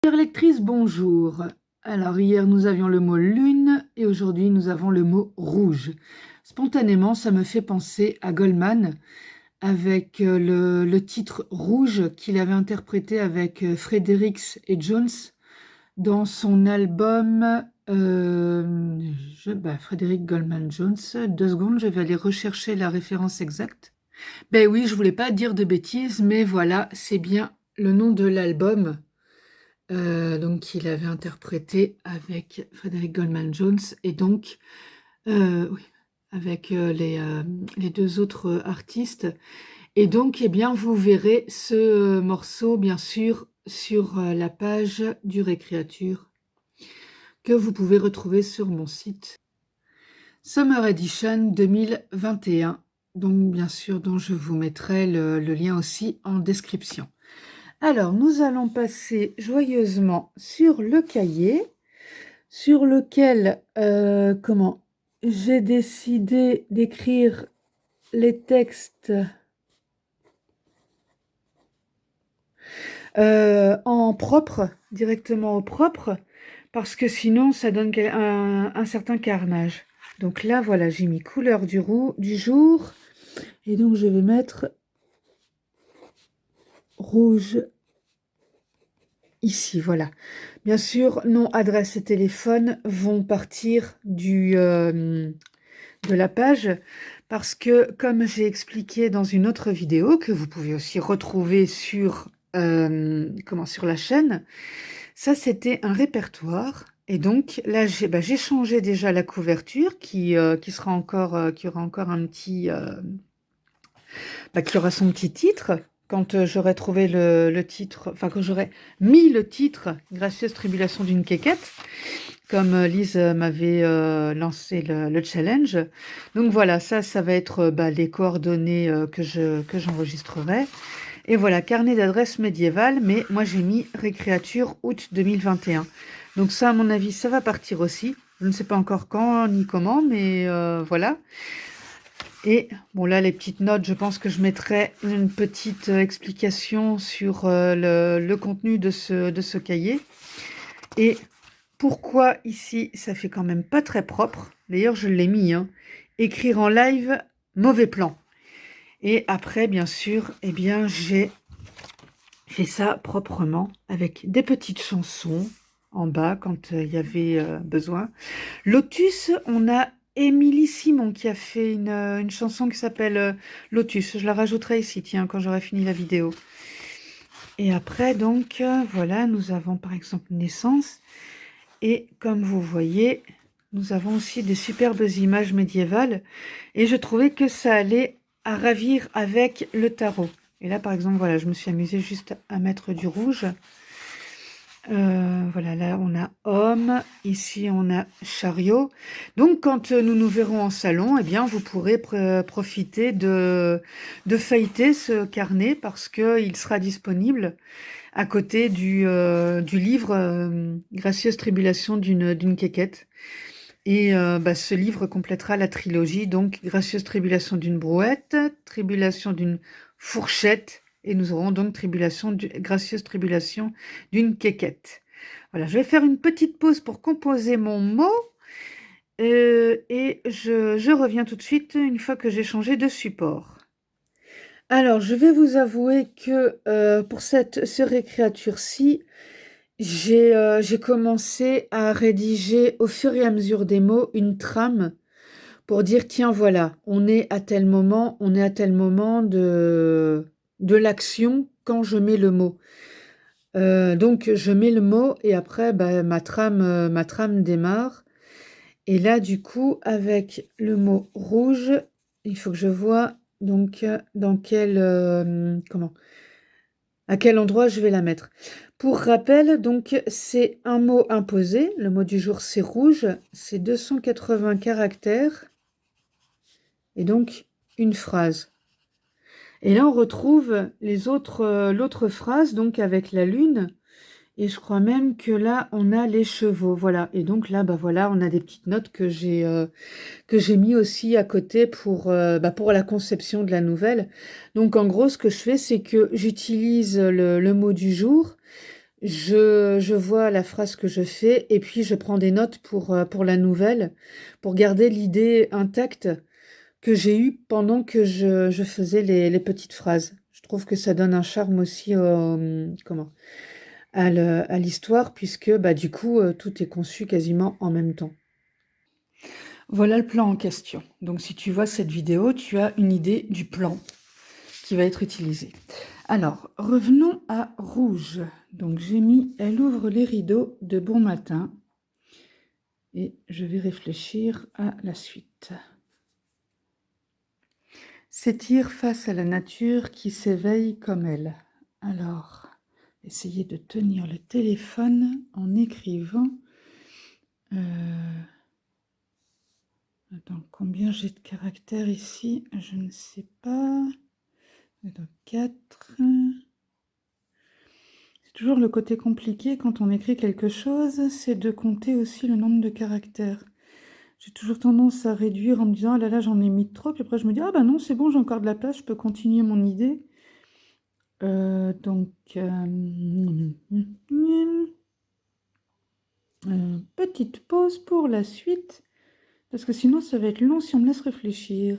Chère lectrice, bonjour. Alors hier nous avions le mot lune et aujourd'hui nous avons le mot rouge. Spontanément ça me fait penser à Goldman avec le titre Rouge qu'il avait interprété avec Fredericks et Jones dans son album Frédéric Goldman Jones. 2 secondes, je vais aller rechercher la référence exacte. Ben oui, je voulais pas dire de bêtises, mais voilà, c'est bien le nom de l'album. Donc qu'il avait interprété avec Frédéric Goldman Jones et donc oui, avec les 2 autres artistes. Et donc, eh bien, vous verrez ce morceau, bien sûr, sur la page du Récréature que vous pouvez retrouver sur mon site. Summer Edition 2021, donc bien sûr, dont je vous mettrai le lien aussi en description. Alors, nous allons passer joyeusement sur le cahier, sur lequel, j'ai décidé d'écrire les textes en propre, directement au propre, parce que sinon, ça donne un certain carnage. Donc là, voilà, j'ai mis couleur du jour, et donc je vais mettre rouge ici, voilà. Bien sûr, nom, adresse et téléphone vont partir de la page parce que, comme j'ai expliqué dans une autre vidéo, que vous pouvez aussi retrouver sur la chaîne, ça c'était un répertoire. Et donc là, j'ai changé déjà la couverture qui aura encore un petit... qui aura son petit titre. Quand j'aurai trouvé le titre, enfin quand j'aurai mis le titre « Gracieuse tribulation d'une quéquette », comme Lise m'avait lancé le challenge. Donc voilà, ça va être les coordonnées que j'enregistrerai. Et voilà, carnet d'adresse médiévale, mais moi j'ai mis Récréature août 2021. Donc ça, à mon avis, ça va partir aussi. Je ne sais pas encore quand ni comment, mais voilà. Et bon là, les petites notes, je pense que je mettrai une petite explication sur le contenu de ce cahier. Et pourquoi ici, ça fait quand même pas très propre. D'ailleurs, je l'ai mis, hein. Écrire en live, mauvais plan. Et après, bien sûr, eh bien, j'ai fait ça proprement avec des petites chansons en bas quand il y avait besoin. Lotus, on a Émilie Simon qui a fait une chanson qui s'appelle Lotus. Je la rajouterai ici, tiens, quand j'aurai fini la vidéo. Et après, donc, voilà, nous avons par exemple Naissance. Et comme vous voyez, nous avons aussi des superbes images médiévales. Et je trouvais que ça allait à ravir avec le tarot. Et là, par exemple, voilà, je me suis amusée juste à mettre du rouge. Voilà, là, on a homme. Ici, on a chariot. Donc, quand nous nous verrons en salon, eh bien, vous pourrez profiter de feuilleter ce carnet parce qu'il sera disponible à côté du livre Gracieuse tribulation d'une quéquette. Et ce livre complétera la trilogie, donc Gracieuse tribulation d'une brouette, Tribulation d'une fourchette, et nous aurons donc Gracieuse tribulation d'une quéquette. Voilà, je vais faire une petite pause pour composer mon mot, et je reviens tout de suite une fois que j'ai changé de support. Alors, je vais vous avouer que pour ce récréature-ci, j'ai commencé à rédiger au fur et à mesure des mots une trame pour dire, tiens, voilà, on est à tel moment de l'action quand je mets le mot. Donc, je mets le mot et après, ma trame démarre. Et là, du coup, avec le mot rouge, il faut que je vois donc à quel endroit je vais la mettre. Pour rappel, donc c'est un mot imposé. Le mot du jour, c'est rouge. C'est 280 caractères. Et donc, une phrase. Et là, on retrouve l'autre phrase, donc avec la lune. Et je crois même que là, on a les chevaux. Voilà. Et donc là, voilà, on a des petites notes que j'ai mis aussi à côté pour la conception de la nouvelle. Donc, en gros, ce que je fais, c'est que j'utilise le mot du jour Je vois la phrase que je fais et puis je prends des notes pour la nouvelle, pour garder l'idée intacte que j'ai eue pendant que je faisais les petites phrases. Je trouve que ça donne un charme aussi comment, à l'histoire puisque bah, du coup tout est conçu quasiment en même temps. Voilà le plan en question. Donc si tu vois cette vidéo, tu as une idée du plan qui va être utilisé. Alors, revenons à rouge. Donc j'ai mis Elle ouvre les rideaux de bon matin et je vais réfléchir à la suite. S'étire face à la nature qui s'éveille comme elle. Alors, essayez de tenir le téléphone en écrivant. Attends, combien j'ai de caractères ici? Je ne sais pas. Attends, 4. C'est toujours le côté compliqué quand on écrit quelque chose, c'est de compter aussi le nombre de caractères. J'ai toujours tendance à réduire en me disant: «Ah là là, j'en ai mis trop», puis après je me dis: «Ah bah non, c'est bon, j'ai encore de la place, je peux continuer mon idée». Donc petite pause pour la suite, parce que sinon ça va être long si on me laisse réfléchir.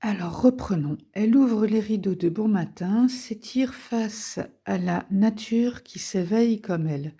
Alors reprenons. Elle ouvre les rideaux de bon matin, s'étire face à la nature qui s'éveille comme elle.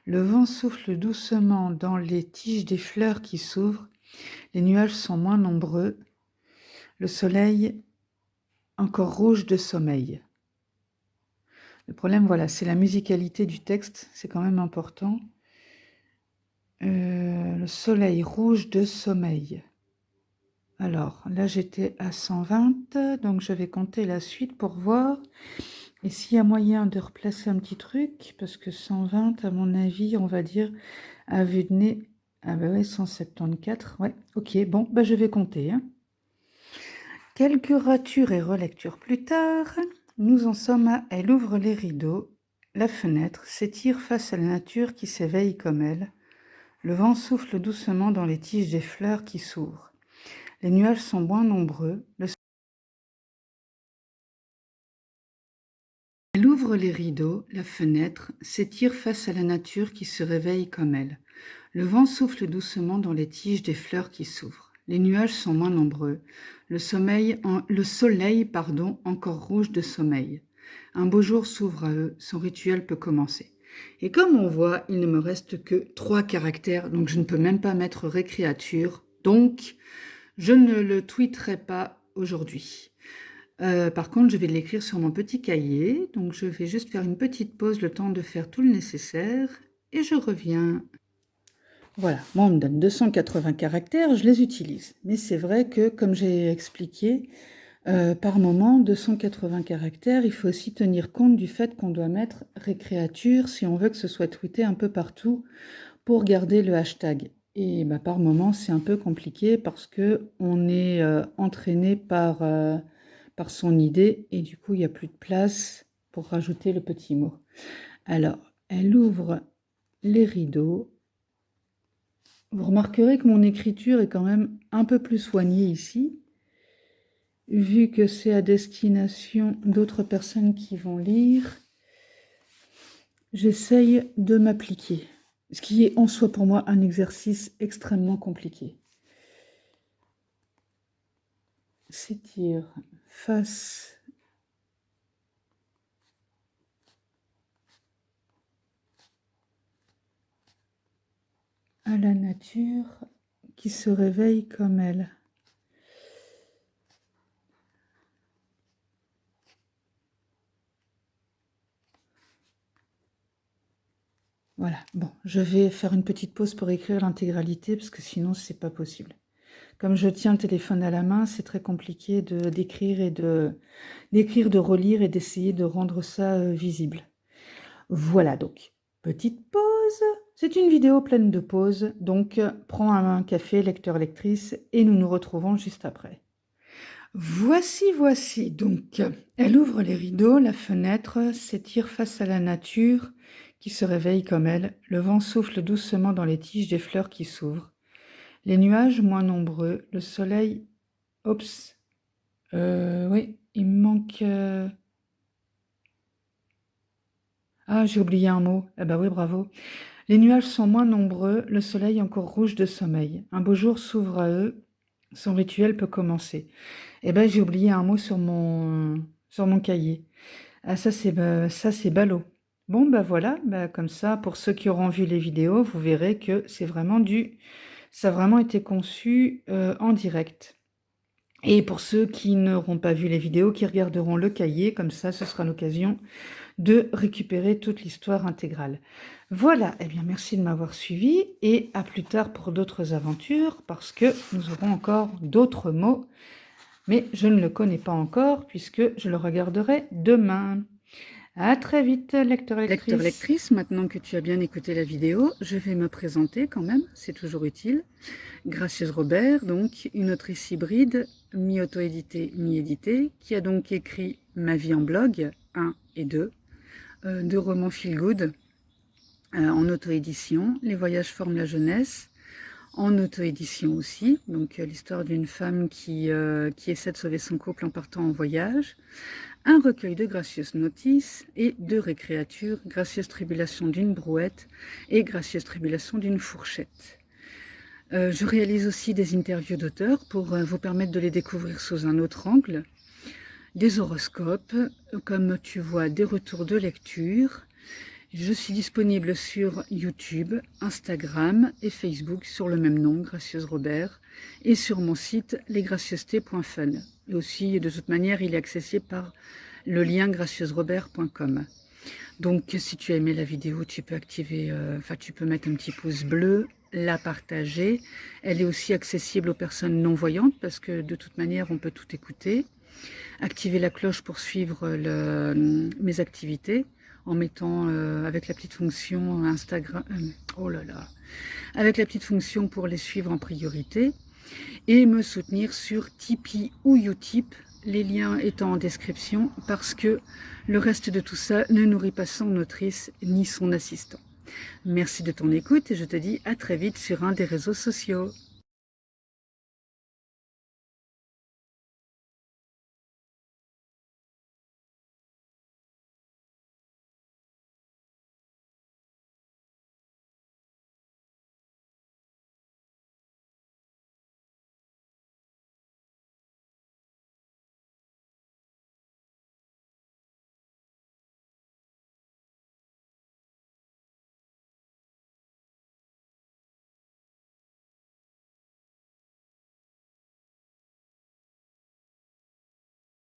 Le vent souffle doucement dans les tiges des fleurs qui s'ouvrent. Les nuages sont moins nombreux. Le soleil encore rouge de sommeil. Le problème, voilà, c'est la musicalité du texte, c'est quand même important. Le soleil rouge de sommeil. Alors, là, j'étais à 120, donc je vais compter la suite pour voir. Et s'il y a moyen de replacer un petit truc, parce que 120, à mon avis, on va dire, à vue de nez, ah bah ouais, 174, ouais, ok, bon, bah je vais compter, hein. Quelques ratures et relectures plus tard, nous en sommes à Elle ouvre les rideaux, la fenêtre s'étire face à la nature qui s'éveille comme elle. Le vent souffle doucement dans les tiges des fleurs qui s'ouvrent. Les nuages sont moins nombreux. Elle ouvre les rideaux, la fenêtre s'étire face à la nature qui se réveille comme elle. Le vent souffle doucement dans les tiges des fleurs qui s'ouvrent. Les nuages sont moins nombreux. Le soleil, encore rouge de sommeil. Un beau jour s'ouvre à eux, son rituel peut commencer. Et comme on voit, il ne me reste que 3 caractères, donc je ne peux même pas mettre récréature. Donc, je ne le tweeterai pas aujourd'hui. Par contre, je vais l'écrire sur mon petit cahier, donc je vais juste faire une petite pause, le temps de faire tout le nécessaire, et je reviens. Voilà, moi on me donne 280 caractères, je les utilise. Mais c'est vrai que, comme j'ai expliqué, par moment, 280 caractères, il faut aussi tenir compte du fait qu'on doit mettre récréature si on veut que ce soit tweeté un peu partout pour garder le hashtag. Et bah, par moment, c'est un peu compliqué parce que on est entraîné par son idée et du coup, il n'y a plus de place pour rajouter le petit mot. Alors, elle ouvre les rideaux. Vous remarquerez que mon écriture est quand même un peu plus soignée ici, vu que c'est à destination d'autres personnes qui vont lire. J'essaye de m'appliquer, ce qui est en soi pour moi un exercice extrêmement compliqué. S'étire face à la nature qui se réveille comme elle. Voilà, bon, je vais faire une petite pause pour écrire l'intégralité parce que sinon c'est pas possible. Comme je tiens le téléphone à la main, c'est très compliqué d'écrire et d'écrire, de relire et d'essayer de rendre ça visible. Voilà donc, petite pause. C'est une vidéo pleine de pauses, donc prends un café, lecteur, lectrice, et nous nous retrouvons juste après. Voici, donc, elle ouvre les rideaux, la fenêtre s'étire face à la nature qui se réveille comme elle, le vent souffle doucement dans les tiges des fleurs qui s'ouvrent. Les nuages moins nombreux, le soleil... Oups, oui, il me manque... Ah, j'ai oublié un mot. Eh ben oui, bravo. Les nuages sont moins nombreux, le soleil encore rouge de sommeil. Un beau jour s'ouvre à eux, son rituel peut commencer. Eh ben, j'ai oublié un mot sur mon cahier. Ah, ça, c'est ballot. Bon, bah voilà, bah, comme ça, pour ceux qui auront vu les vidéos, vous verrez que ça a vraiment été conçu en direct. Et pour ceux qui n'auront pas vu les vidéos, qui regarderont le cahier, comme ça, ce sera l'occasion de récupérer toute l'histoire intégrale. Voilà, eh bien merci de m'avoir suivi et à plus tard pour d'autres aventures parce que nous aurons encore d'autres mots, mais je ne le connais pas encore puisque je le regarderai demain. À très vite, lecteur, lectrice. Lectrice, maintenant que tu as bien écouté la vidéo, je vais me présenter quand même, c'est toujours utile. Gracieuse Robert, donc une autrice hybride, mi-auto-éditée, mi-éditée, qui a donc écrit Ma vie en blog 1 et 2, deux romans feel good en auto-édition, Les voyages forment la jeunesse, en auto-édition aussi, donc l'histoire d'une femme qui essaie de sauver son couple en partant en voyage, un recueil de gracieuses notices et deux récréatures, Gracieuse tribulation d'une brouette et Gracieuse tribulation d'une fourchette. Je réalise aussi des interviews d'auteurs pour vous permettre de les découvrir sous un autre angle, des horoscopes, comme tu vois, des retours de lecture. Je suis disponible sur YouTube, Instagram et Facebook sur le même nom, Gracieuse Robert, et sur mon site lesgracieusetés.fun. Et aussi, de toute manière, il est accessible par le lien gracieusrobert.com. Donc, si tu as aimé la vidéo, tu peux tu peux mettre un petit pouce bleu, la partager. Elle est aussi accessible aux personnes non-voyantes parce que de toute manière, on peut tout écouter. Activer la cloche pour suivre mes activités en mettant avec la petite fonction Instagram, avec la petite fonction pour les suivre en priorité et me soutenir sur Tipeee ou Utip, les liens étant en description parce que le reste de tout ça ne nourrit pas son autrice ni son assistant. Merci de ton écoute et je te dis à très vite sur un des réseaux sociaux.